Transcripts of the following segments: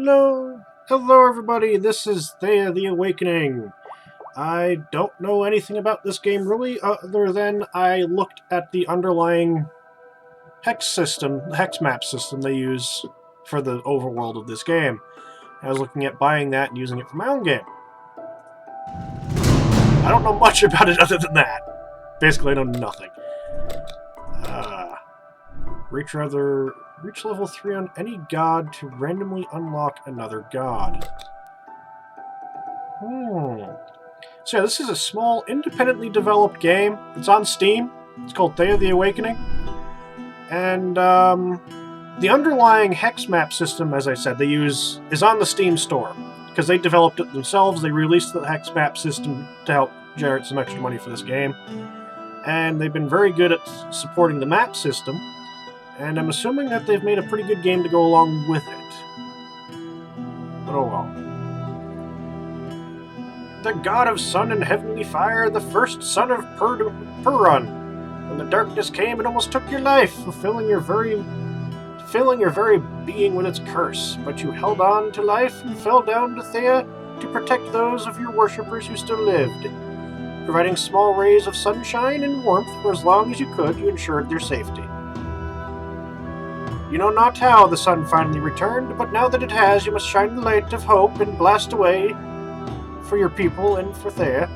Hello everybody, this is Thea the Awakening. I don't know anything about this game really, other than I looked at the underlying hex map system they use for the overworld of this game. I was looking at buying that and using it for my own game. I don't know much about it other than that. Basically, I know nothing. Reach level 3 on any god to randomly unlock another god. So yeah, this is a small, independently developed game. It's on Steam. It's called Thea the Awakening. And the underlying hex map system, as I said, they use is on the Steam store. Because they developed it themselves, they released the hex map system to help generate some extra money for this game. And they've been very good at supporting the map system. And I'm assuming that they've made a pretty good game to go along with it. But oh well. The god of sun and heavenly fire, the first son of Purun. When the darkness came, it almost took your life, filling your very being with its curse. But you held on to life and fell down to Thea to protect those of your worshippers who still lived. Providing small rays of sunshine and warmth for as long as you could, you ensured their safety. You know not how the sun finally returned, but now that it has, you must shine the light of hope and blast away for your people and for Thea,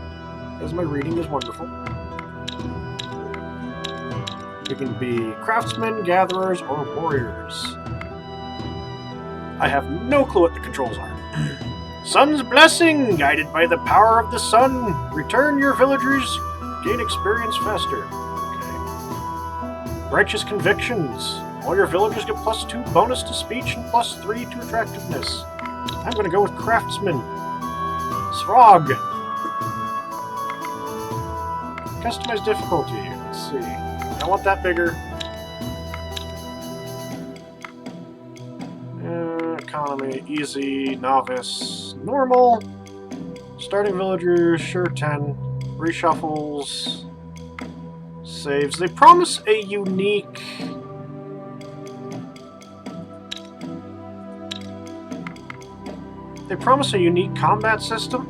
as my reading is wonderful. We can be craftsmen, gatherers, or warriors. I have no clue what the controls are. Sun's blessing, guided by the power of the sun. Return your villagers, gain experience faster. Okay. Righteous convictions. All your villagers get +2 bonus to speech and +3 to attractiveness. I'm going to go with craftsman. Srog. Customize difficulty. Let's see. I want that bigger. Economy, easy, novice, normal. Starting villagers, sure 10. Reshuffles. Saves. They promise a unique... They promise a unique combat system.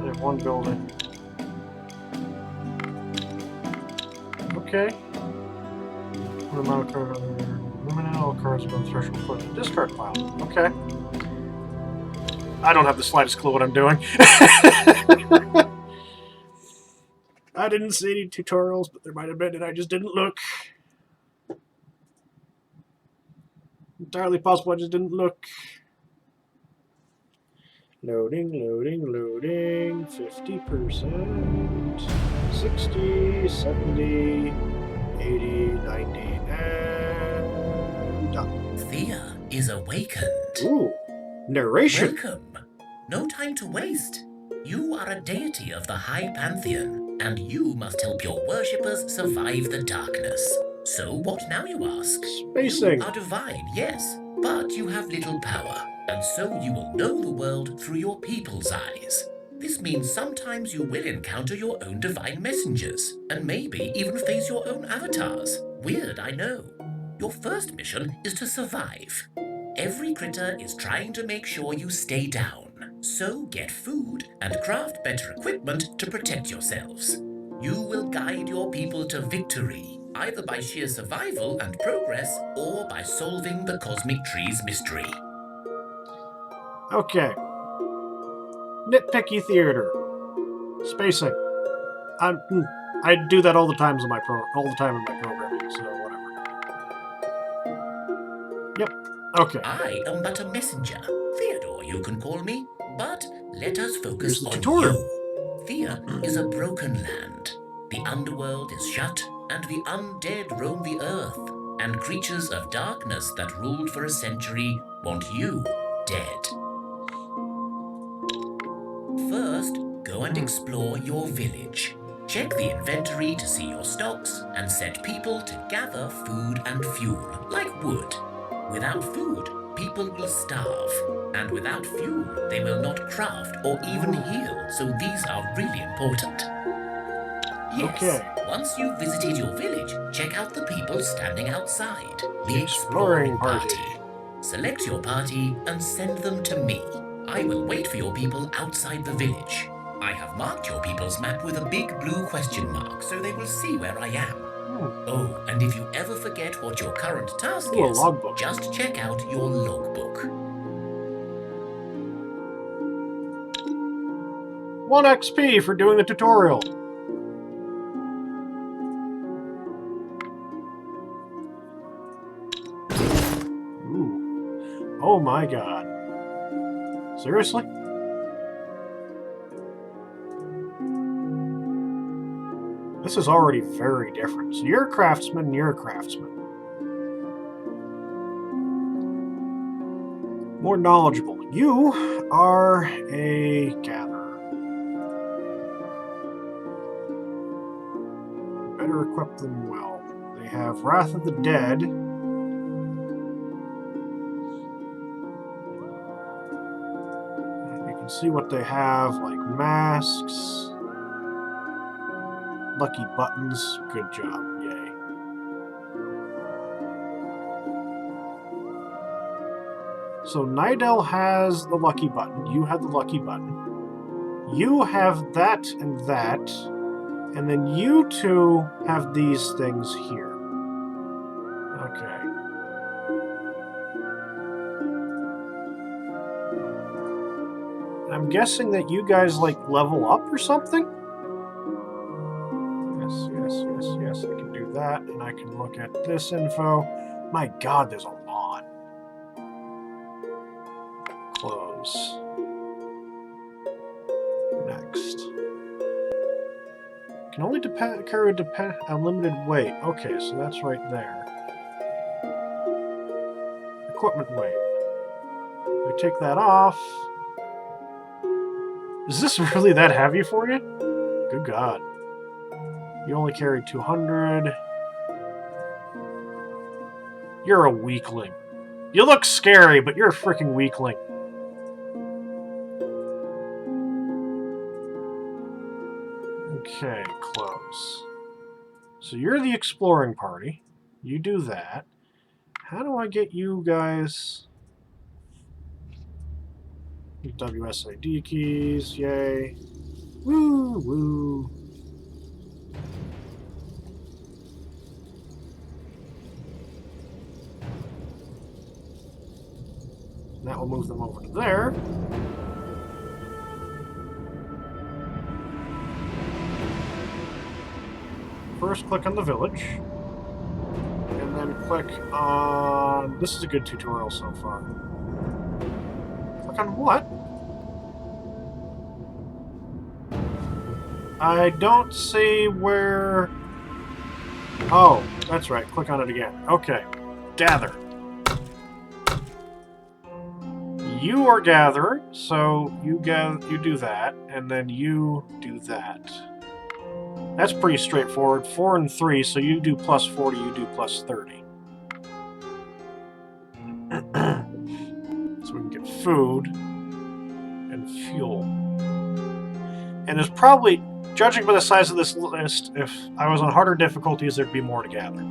I have one building. Okay. What amount of cards are there? Eliminate all cards above threshold put in the discard pile. Okay. I don't have the slightest clue what I'm doing. I didn't see any tutorials, but there might have been, and I just didn't look. Entirely possible I just didn't look. Loading, 50%, 60, 70, 80, 90, and done. Thea is awakened. Ooh, narration. Welcome. No time to waste. You are a deity of the High Pantheon, and you must help your worshippers survive the darkness. So what now, you ask? Spacing. You are divine, yes, but you have little power. And so you will know the world through your people's eyes. This means sometimes you will encounter your own divine messengers, and maybe even face your own avatars. Weird, I know. Your first mission is to survive. Every critter is trying to make sure you stay down. So get food and craft better equipment to protect yourselves. You will guide your people to victory, either by sheer survival and progress, or by solving the cosmic tree's mystery. Okay. Nitpicky theater. Spacing. I do that all the time in my programming, so whatever. Yep. Okay. I am but a messenger. Theodore, you can call me. But let us focus on tutorial. you. Thea is a broken land. The underworld is shut, and the undead roam the earth. And creatures of darkness that ruled for a century want you dead. First, go and explore your village. Check the inventory to see your stocks and set people to gather food and fuel, like wood. Without food, people will starve. And without fuel, they will not craft or even heal, so these are really important. Yes, okay. Once you've visited your village, check out the people standing outside. The Exploring party. select your party and send them to me. I will wait for your people outside the village. I have marked your people's map with a big blue question mark so they will see where I am. Oh, and if you ever forget what your current task Ooh, a is, logbook. just check out your logbook. 1 XP for doing the tutorial. Ooh. Oh my god. Seriously? This is already very different. So you're a craftsman, you're a craftsman. More knowledgeable. You are a gatherer. Better equip them well. They have Wrath of the Dead. You can see what they have, like masks, lucky buttons. Good job, yay. So Nidel has the lucky button. You have the lucky button. You have that, and then you two have these things here. Okay. I'm guessing that you guys, like, level up or something? Yes, I can do that, and I can look at this info. My god, there's a lot. Close. Next. Can only carry a limited weight. Okay, so that's right there. Equipment weight. We take that off. Is this really that heavy for you? Good god. You only carry 200. You're a weakling. You look scary, but you're a freaking weakling. Okay, close. So you're the exploring party. You do that. How do I get you guys... WSID keys, yay. Woo, woo. That will move them over to there. First, click on the village. And then click on... This is a good tutorial so far. Click on what? I don't see where... Oh, that's right. Click on it again. Okay. Gather. You are gatherer, so you do that, and then you do that. That's pretty straightforward. 4 and 3, so you do plus 40, you do plus 30. So we can get food and fuel. And there's probably, judging by the size of this list, if I was on harder difficulties, there'd be more to gather.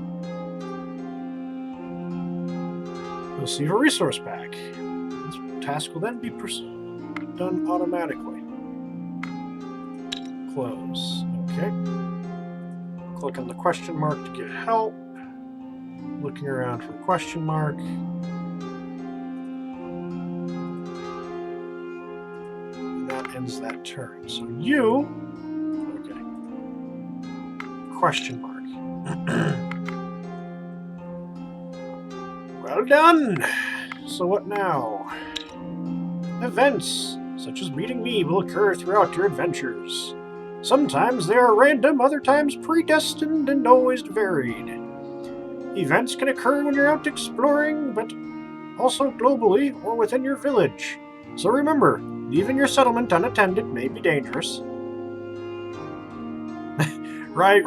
Receive a resource pack. This task will then be done automatically. Close. Okay. Click on the question mark to get help. Looking around for question mark. And that ends that turn. So you... Okay. Question mark. Well done! So what now? Events, such as meeting me, will occur throughout your adventures. Sometimes they are random, other times predestined, and always varied. Events can occur when you're out exploring, but also globally or within your village. So remember, leaving your settlement unattended may be dangerous. Right.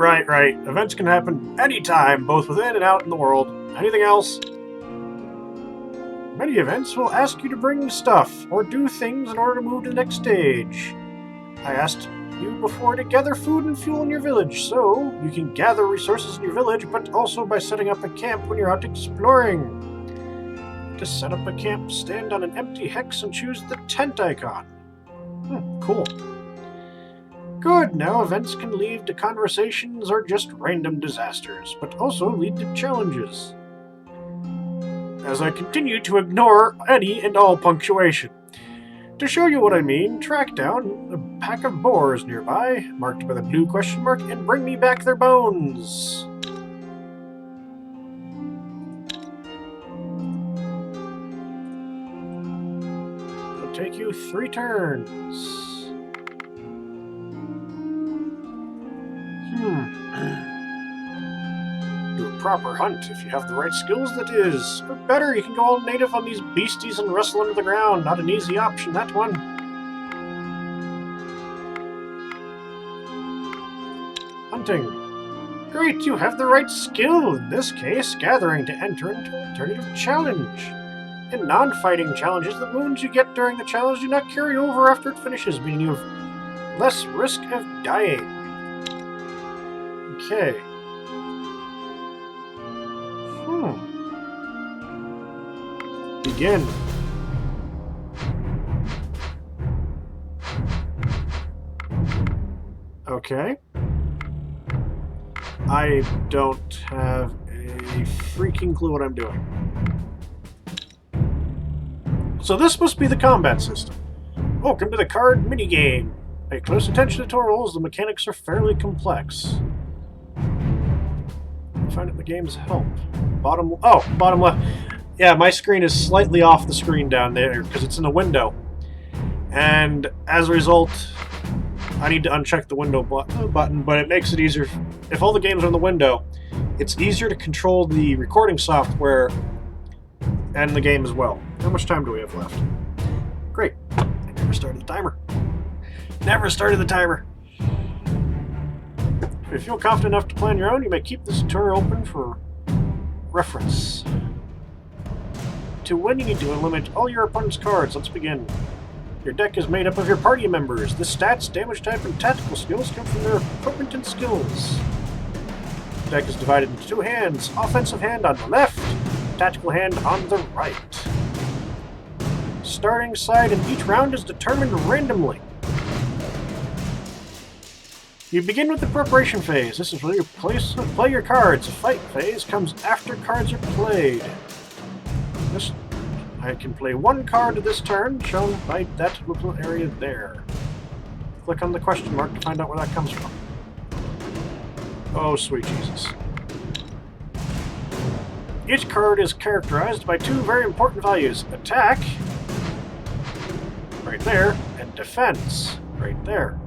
Events can happen anytime, both within and out in the world. Anything else? Many events will ask you to bring stuff or do things in order to move to the next stage. I asked you before to gather food and fuel in your village, so you can gather resources in your village, but also by setting up a camp when you're out exploring. To set up a camp, stand on an empty hex and choose the tent icon. Cool. Good, now events can lead to conversations or just random disasters, but also lead to challenges. As I continue to ignore any and all punctuation. To show you what I mean, track down a pack of boars nearby, marked by the blue question mark, and bring me back their bones. It'll take you 3 turns. Do a proper hunt if you have the right skills, that is. Or better, you can go all native on these beasties and wrestle under the ground. Not an easy option, that one. Hunting. Great, you have the right skill. In this case, gathering to enter into an alternative challenge. In non-fighting challenges, the wounds you get during the challenge do not carry over after it finishes, meaning you have less risk of dying. Okay. Begin. Okay. I don't have a freaking clue what I'm doing. So this must be the combat system. Welcome to the card minigame. Pay close attention to tutorials, the mechanics are fairly complex. Find it in the game's help. Bottom left. Yeah, my screen is slightly off the screen down there because it's in a window. And as a result, I need to uncheck the window button, but it makes it easier. If all the games are in the window, it's easier to control the recording software and the game as well. How much time do we have left? Great. I never started the timer. Never started the timer. If you feel confident enough to plan your own, you may keep this tutorial open for reference. To win, you need to eliminate all your opponent's cards. Let's begin. Your deck is made up of your party members. The stats, damage type, and tactical skills come from their equipment and skills. The deck is divided into 2 hands. Offensive hand on the left, tactical hand on the right. Starting side in each round is determined randomly. You begin with the preparation phase. This is where you play your cards. The fight phase comes after cards are played. I can play 1 card this turn, shown by that little area there. Click on the question mark to find out where that comes from. Oh, sweet Jesus. Each card is characterized by 2 very important values. Attack, right there, and defense, right there.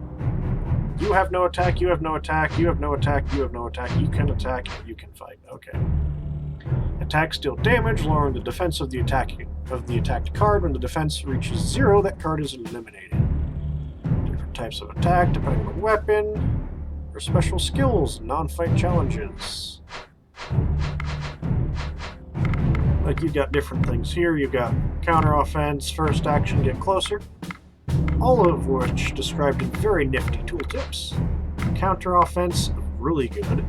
You have no attack, you have no attack, you have no attack, you have no attack, you can attack, and you can fight. Okay. Attacks deal damage, lowering the defense of the attacked card. When the defense reaches 0, that card is eliminated. Different types of attack, depending on weapon, or special skills, non-fight challenges. Like, you've got different things here. You've got counter-offense, first action, get closer. All of which described in very nifty tooltips. Counter-offense, really good.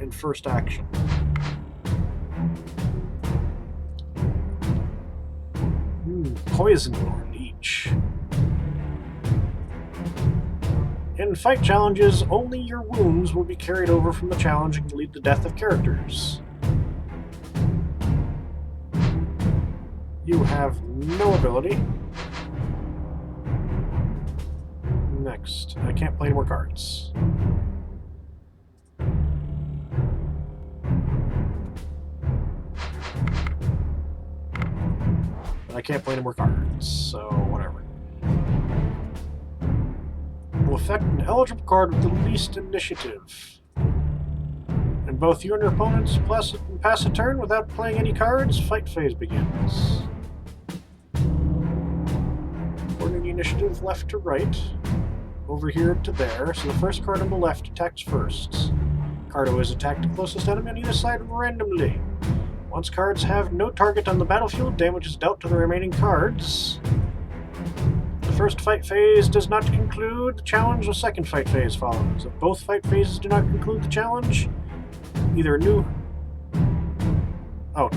And first action. Poison or leech. In fight challenges, only your wounds will be carried over from the challenge and can lead to the death of characters. You have no ability. Next. I can't play any more cards. I can't play any more cards, so whatever. Will affect an eligible card with the least initiative. And both you and your opponents pass a turn without playing any cards, fight phase begins. According to the initiative left to right, over here to there, so the first card on the left attacks first. Card always attack the closest enemy on either side randomly. Once cards have no target on the battlefield, damage is dealt to the remaining cards. The first fight phase does not conclude the challenge, the second fight phase follows. If both fight phases do not conclude the challenge, either a new... Oh.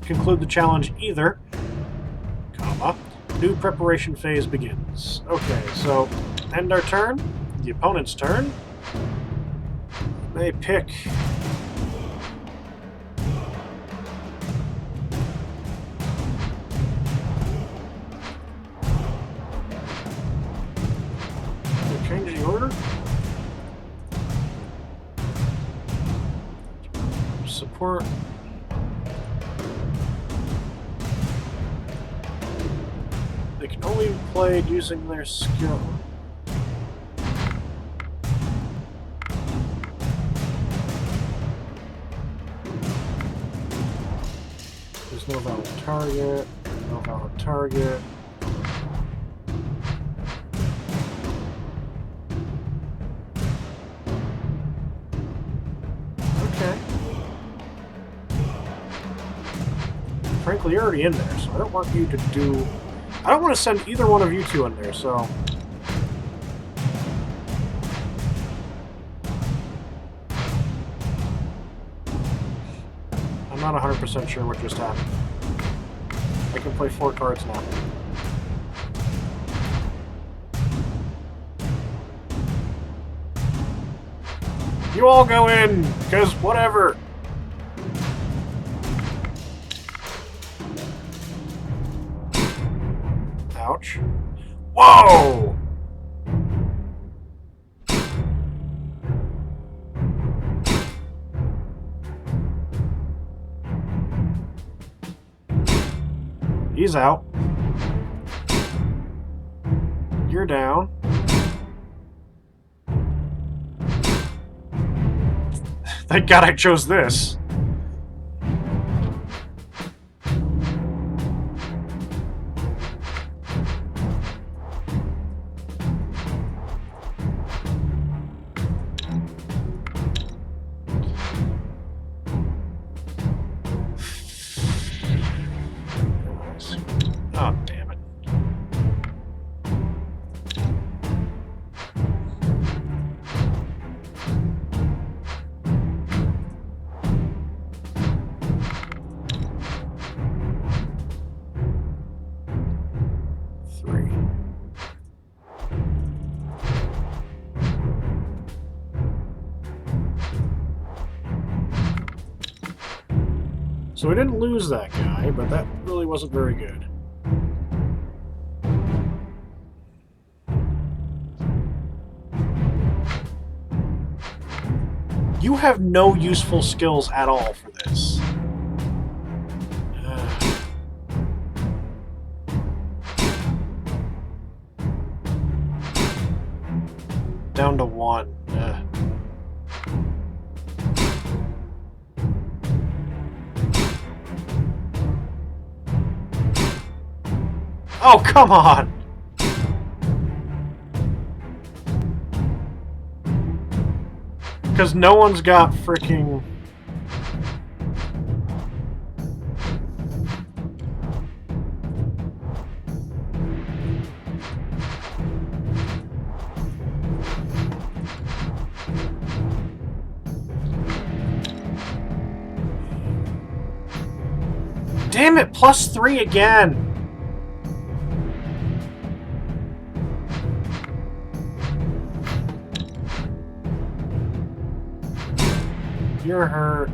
conclude the challenge either, comma, new preparation phase begins. Okay, so end our turn, the opponent's turn. They pick change the order. Support. They can only be played using their skill. There's no valid target. No valid target. Frankly, you're already in there, so I don't want you to do... I don't want to send either one of you two in there, so... I'm not 100% sure what just happened. I can play 4 cards now. You all go in, because whatever. Ouch. Whoa! He's out. You're down. Thank God I chose this. Oh, damn it. Three. So we didn't lose that guy, but that really wasn't very good. You have no useful skills at all for this. Down to 1. Oh, come on! Because no one's got freaking... Damn it, +3 again! You're hurt.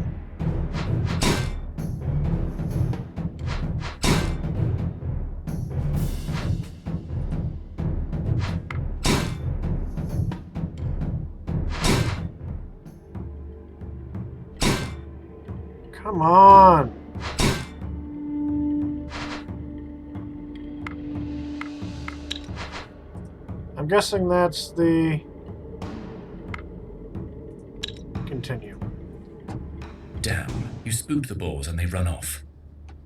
Come on. I'm guessing that's the... Continue. Damn, you spooked the boars and they run off.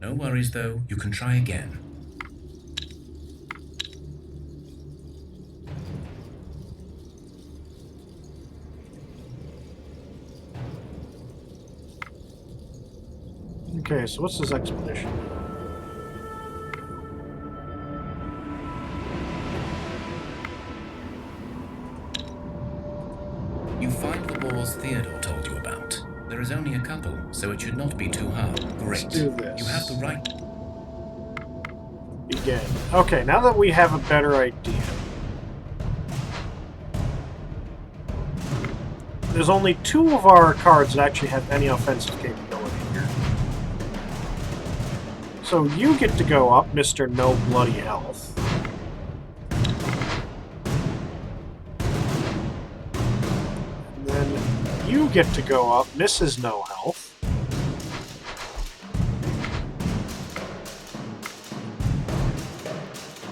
No worries though, you can try again. Okay, so what's this expedition? You find the boars Theodore told you about. There is only a couple, so it should not be too hard. Great. Let's do this. You have the right... Begin. Okay, now that we have a better idea. There's only 2 of our cards that actually have any offensive capability here. So you get to go up, Mr. No Bloody Health. And then you get to go up, Mrs. No Health.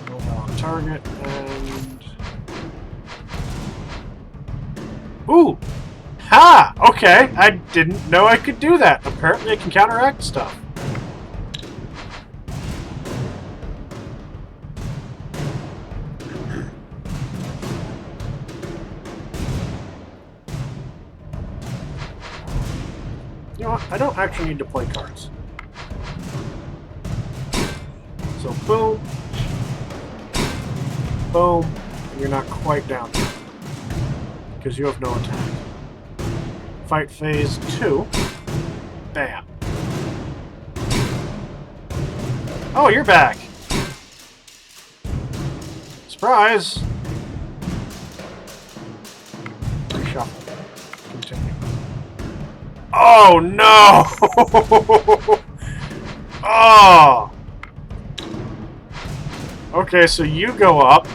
On target, and... Ooh! Ha! Okay, I didn't know I could do that. Apparently I can counteract stuff. You know what? I don't actually need to play cards. So boom. Boom. And you're not quite down there. Because you have no attack. Fight phase 2. Bam. Oh, you're back. Surprise. Reshuffle. Continue. Oh, no! Oh! Okay, so you go up.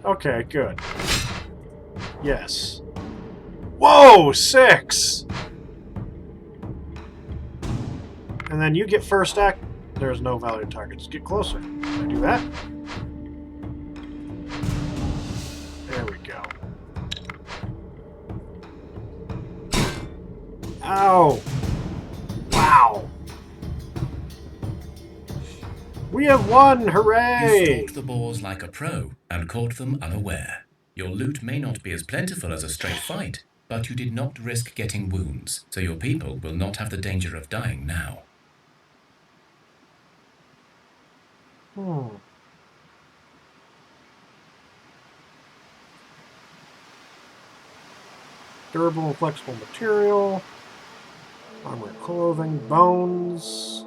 Okay, good. Yes. Whoa! 6! And then you get first act. There's no valued targets. Get closer. Can I do that? There we go. Ow! Wow! We have won! Hooray! You stalked the boars like a pro and caught them unaware. Your loot may not be as plentiful as a straight fight, but you did not risk getting wounds, so your people will not have the danger of dying now. Durable and flexible material. Armor, clothing, bones,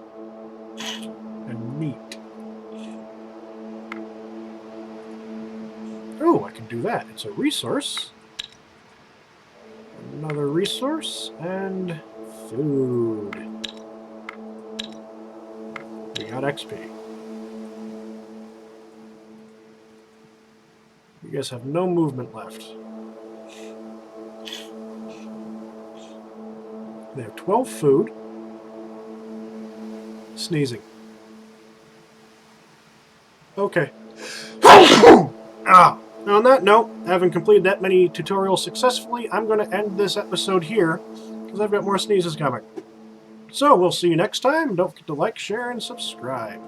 and meat. Oh, I can do that. It's a resource. Another resource, and food. We got XP. You guys have no movement left. They have 12 food. Sneezing. Okay. Ah. On that note, having completed that many tutorials successfully, I'm going to end this episode here, because I've got more sneezes coming. So, we'll see you next time. Don't forget to like, share, and subscribe.